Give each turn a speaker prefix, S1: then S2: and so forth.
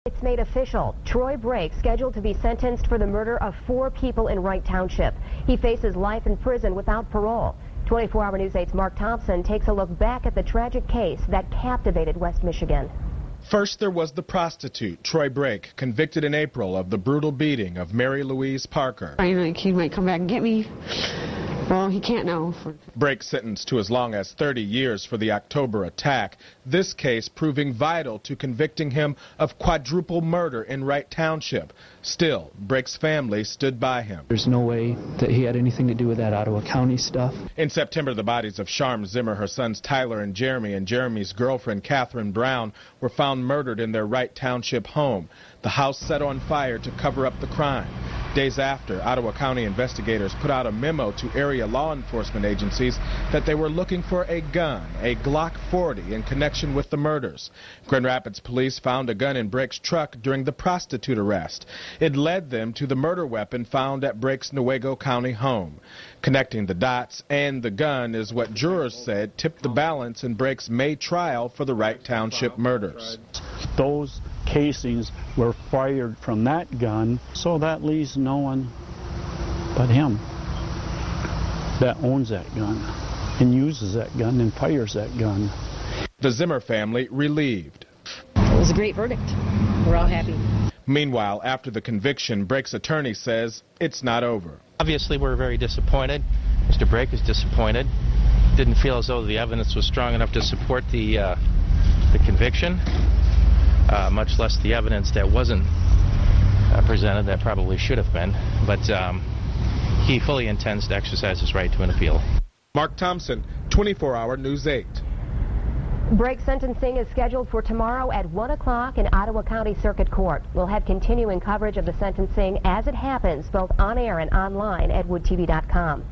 S1: It's made official. Troy Brake scheduled to be sentenced for the murder of 4 people in Wright Township. He faces life in prison without parole. 24-Hour News 8's Mark Thompson takes a look back at the tragic case that captivated West Michigan.
S2: First, there was the prostitute, Troy Brake, convicted in April of the brutal beating of Mary Louise Parker.
S3: I think he might come back and get me. Well, he can't now.
S2: Brake sentenced to as long as 30 years for the October attack. This case proving vital to convicting him of quadruple murder in Wright Township. Still, Brake's family stood by him.
S4: There's no way that he had anything to do with that Ottawa County stuff.
S2: In September, the bodies of Sharm Zimmer, her sons Tyler and Jeremy's girlfriend Catherine Brown were found murdered in their Wright Township home. The house set on fire to cover up the crime. Days after, Ottawa County investigators put out a memo to area law enforcement agencies that they were looking for a gun, a Glock 40, in connection with the murders. Grand Rapids police found a gun in Brake's truck during the prostitute arrest. It led them to the murder weapon found at Brake's Newaygo County home. Connecting the dots and the gun is what jurors said tipped the balance in Brake's May trial for the Wright Township murders.
S5: Those casings were fired from that gun, so that leaves no one but him that owns that gun and uses that gun and fires that gun.
S2: The Zimmer family relieved.
S6: It was a great verdict. We're all happy.
S2: Meanwhile, after the conviction, Brake's attorney says it's not over.
S7: Obviously, we're very disappointed. Mr. Brake is disappointed. Didn't feel as though the evidence was strong enough to support the conviction, much less the evidence that wasn't presented that probably should have been. But he fully intends to exercise his right to an appeal.
S2: Mark Thompson, 24-Hour News 8.
S1: Brake sentencing is scheduled for tomorrow at 1 o'clock in Ottawa County Circuit Court. We'll have continuing coverage of the sentencing as it happens, both on air and online at woodtv.com.